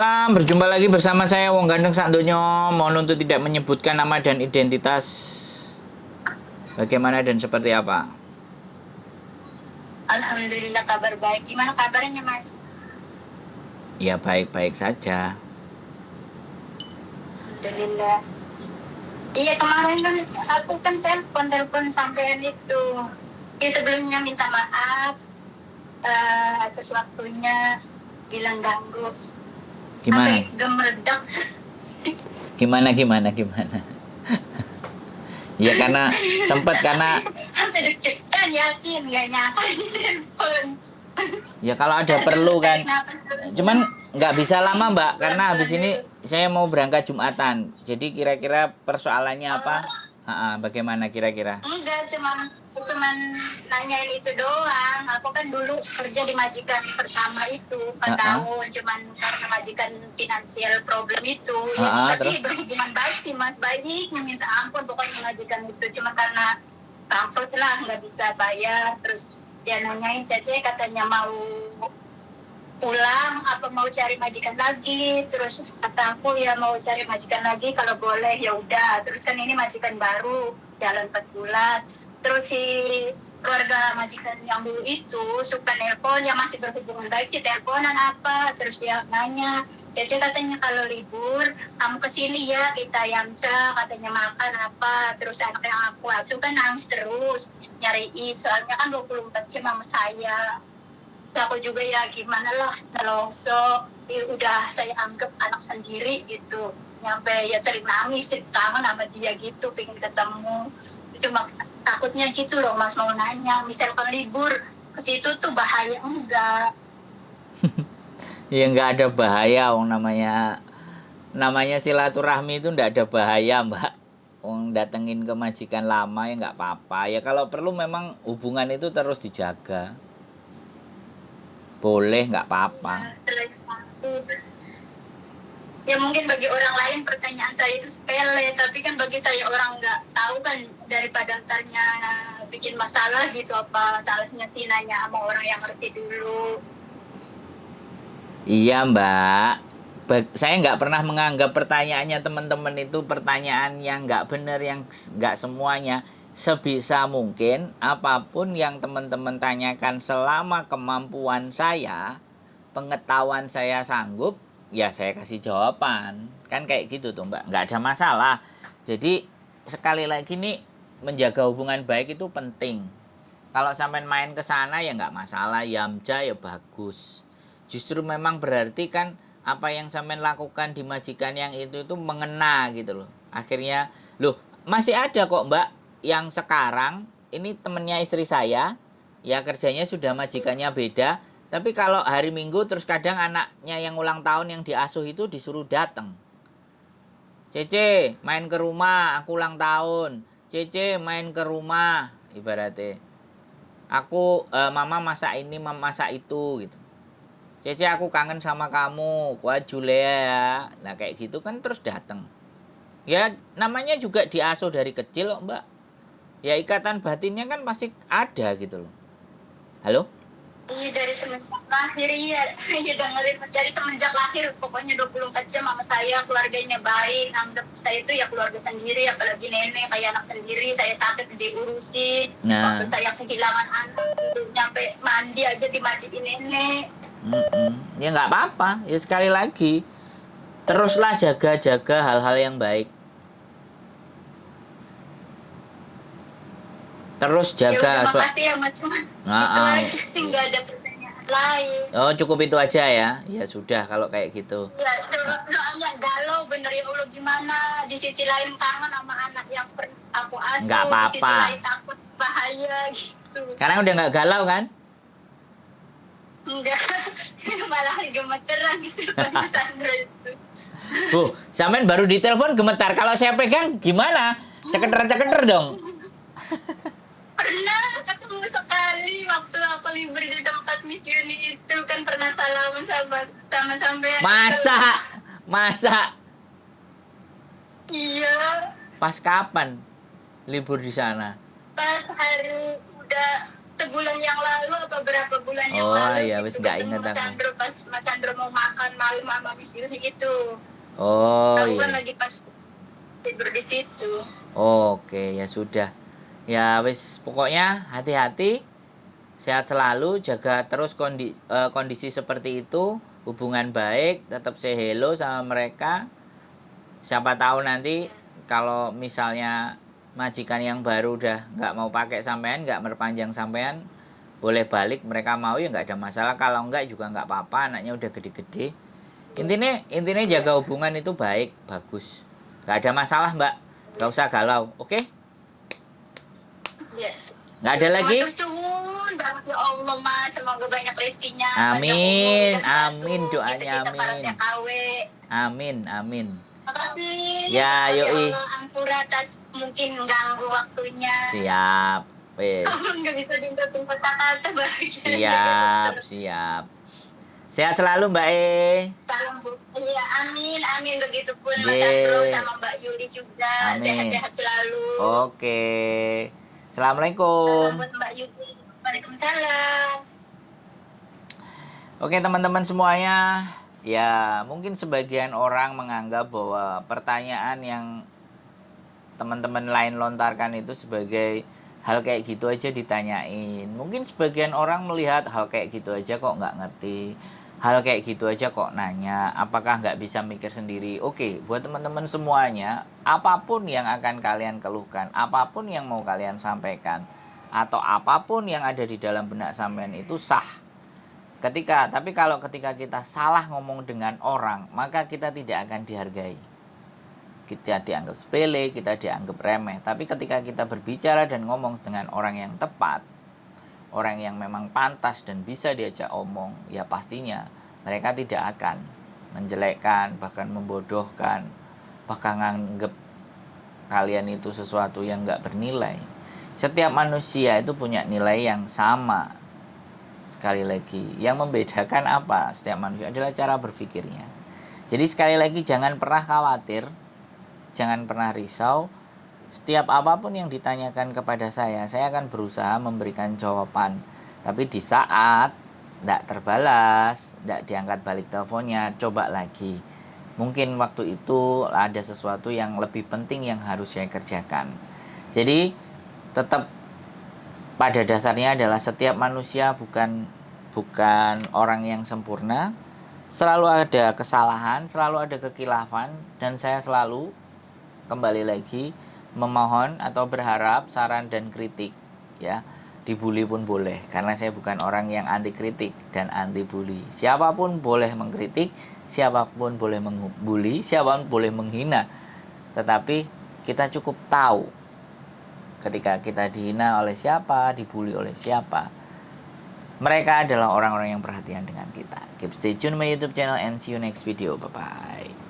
Berjumpa lagi bersama saya Wong Gandeng Sakdonyo. Mohon untuk tidak menyebutkan nama dan identitas. Bagaimana dan seperti apa? Alhamdulillah kabar baik. Gimana kabarnya, Mas? Ya baik-baik saja. Alhamdulillah. Iya, kemarin kan aku kan telepon sampean itu. Ya sebelumnya minta maaf atas waktunya, bilang ganggu. Gimana? Sampai gemeledak. Gimana? Ya karena sempat karena Sampai deg-degan yakin nggak nyasar di telepon. ya kalau ada perlu kan. Cuman nggak bisa lama Mbak karena habis ini saya mau berangkat Jumatan. Jadi kira-kira persoalannya apa? Bagaimana kira-kira? Enggak, cuman nanyain itu doang. Aku kan dulu kerja di majikan pertama itu 4 tahun, cuman karena majikan finansial problem itu. Ya sih berhubungan baik sih Mas, baik minta ampun pokoknya majikan itu. Cuma karena bangkrut lah, nggak bisa bayar. Terus dia nanyain saya katanya mau pulang apa mau cari majikan lagi. Terus kata aku ya mau cari majikan lagi kalau boleh ya udah. Terus kan ini majikan baru jalan 4 bulan. Terus si keluarga majikan yang dulu itu suka nelpon, yang masih berhubungan baik sih teleponan apa. Terus dia nanya, Cece katanya kalau libur kamu kesini ya kita yamca, katanya makan apa. Terus anak yang aku asuh kan nangis terus nyariin, soalnya kan 24 jam sama saya. Terus aku juga ya gimana lah, nelongso udah saya anggap anak sendiri gitu. Nyampe ya sering nangis, kangen sama dia gitu, pengen ketemu. Cuma takutnya gitu loh Mas, mau nanya, misalkan libur ke situ tuh bahaya enggak? Ya nggak ada bahaya, namanya silaturahmi itu nggak ada bahaya Mbak. Datengin ke majikan lama ya nggak apa-apa. Ya kalau perlu memang hubungan itu terus dijaga. Boleh, nggak apa-apa. Ya mungkin bagi orang lain pertanyaan saya itu sepele, tapi kan bagi saya orang nggak tahu kan, daripada tanya bikin masalah gitu, apa salahnya sih nanya sama orang yang ngerti dulu. Iya Mbak, saya nggak pernah menganggap pertanyaannya teman-teman itu pertanyaan yang nggak benar, yang nggak semuanya. Sebisa mungkin apapun yang teman-teman tanyakan selama kemampuan saya, pengetahuan saya sanggup, ya saya kasih jawaban. Kan kayak gitu tuh Mbak, nggak ada masalah. Jadi sekali lagi nih, menjaga hubungan baik itu penting. Kalau sampai main ke sana ya nggak masalah, yamja ya bagus. Justru memang berarti kan apa yang sampean lakukan di majikan yang itu mengena gitu loh. Akhirnya, loh masih ada kok Mbak yang sekarang ini temennya istri saya, ya kerjanya sudah majikannya beda, tapi kalau hari Minggu terus kadang anaknya yang ulang tahun yang diasuh itu disuruh datang. Cece main ke rumah, aku ulang tahun. Cece main ke rumah, ibaratnya. Mama masak ini, mama masak itu gitu. Cece aku kangen sama kamu, kuat Julia ya. Nah kayak gitu kan terus datang. Ya namanya juga diasuh dari kecil kok Mbak. Ya ikatan batinnya kan masih ada gitu loh. Halo? Iya dari semenjak lahir, iya dengerin Mas, dari semenjak lahir pokoknya 24 jam sama saya, keluarganya baik, anggap saya itu ya keluarga sendiri, apalagi nenek kayak anak sendiri. Saya sakit diurusin, waktu saya kehilangan anak nyampe mandi aja dimandiin nenek. Ya nggak apa-apa, ya sekali lagi teruslah jaga-jaga hal-hal yang baik. Terus jaga. Ya udah makasih ya Mas, cuma itu aja sih, nggak ada pertanyaan lain. Oh cukup itu aja ya. Ya sudah kalau kayak gitu. Ya soalnya galau bener ya Allah, gimana di sisi lain kangen sama anak yang aku asuh, Nggak apa-apa. di sisi lain takut bahaya gitu. Sekarang udah nggak galau kan? Enggak, malah gemeteran gitu Pak Sandro itu. Sampean baru ditelepon gemetar. Kalau saya pegang gimana? Ceketer-ceketer dong. Pernah ketemu sekali waktu aku libur di tempat misioni itu, kan pernah salaman sama sampean. Masa? Iya. Pas kapan libur di sana? Pas hari udah sebulan yang lalu atau berapa bulan yang Oh lalu iya, wis gitu nggak ketemu inget Mas aku. Sandro pas Mas Sandro mau makan malam sama Miss Yuni itu. Oh Aku kan iya. lagi pas tidur di situ. Oke, ya sudah. Ya wis, pokoknya hati-hati, sehat selalu, jaga terus kondisi seperti itu, hubungan baik, tetap say hello sama mereka. Siapa tahu nanti kalau misalnya majikan yang baru udah nggak mau pakai sampean, nggak merpanjang sampean, boleh balik, mereka mau ya nggak ada masalah. Kalau nggak juga nggak apa-apa, anaknya udah gede-gede. Intinya jaga hubungan itu baik, bagus. Nggak ada masalah, Mbak. Nggak usah galau, oke? Ya. Nggak ada lagi? Matur suwun banget ya Allah Mas, semoga banyak rezekinya, panjang umur Amin, dan batu amin, doanya cita-cita para amin. TKW. Amin, amin. Makasih Ya, ya yoi. Allah Ampura atas mungkin ganggu waktunya. Siap, wes. Nggak bisa diungkapin kata-kata Siap, siap. Sehat selalu, Mbak E. Salam Bu. Iya, amin, amin. Begitupun Mas Sandro Ye. sama Mbak Yuli juga. Amin. Sehat-sehat selalu. Oke. Salam Assalamualaikum. buat Mbak Yuli. Waalaikumsalam. Oke, teman-teman semuanya. Ya, mungkin sebagian orang menganggap bahwa pertanyaan yang teman-teman lain lontarkan itu sebagai hal kayak gitu aja ditanyain. Mungkin sebagian orang melihat hal kayak gitu aja kok nggak ngerti. Hal kayak gitu aja kok nanya. Apakah nggak bisa mikir sendiri? Oke, buat teman-teman semuanya, apapun yang akan kalian keluhkan, apapun yang mau kalian sampaikan, atau apapun yang ada di dalam benak sampean itu sah. Tapi kalau ketika kita salah ngomong dengan orang, maka kita tidak akan dihargai. Kita dianggap sepele, kita dianggap remeh. Tapi ketika kita berbicara dan ngomong dengan orang yang tepat, orang yang memang pantas dan bisa diajak omong, ya pastinya mereka tidak akan menjelekkan, bahkan membodohkan, bahkan nganggap kalian itu sesuatu yang nggak bernilai. Setiap manusia itu punya nilai yang sama. Sekali lagi, yang membedakan apa setiap manusia adalah cara berpikirnya. Jadi sekali lagi, jangan pernah khawatir, jangan pernah risau. Setiap apapun yang ditanyakan kepada saya akan berusaha memberikan jawaban. Tapi di saat tidak terbalas, tidak diangkat balik teleponnya, coba lagi. Mungkin waktu itu ada sesuatu yang lebih penting yang harus saya kerjakan. Jadi tetap pada dasarnya adalah setiap manusia bukan orang yang sempurna. Selalu ada kesalahan, selalu ada kekilafan, dan saya selalu kembali lagi memohon atau berharap saran dan kritik, ya. Dibully pun boleh, karena saya bukan orang yang anti kritik dan anti bully. Siapapun boleh mengkritik, siapapun boleh membuli, siapapun boleh menghina. Tetapi kita cukup tahu ketika kita dihina oleh siapa, dibully oleh siapa. Mereka adalah orang-orang yang perhatian dengan kita. Keep stay tune my YouTube channel and see you next video. Bye bye.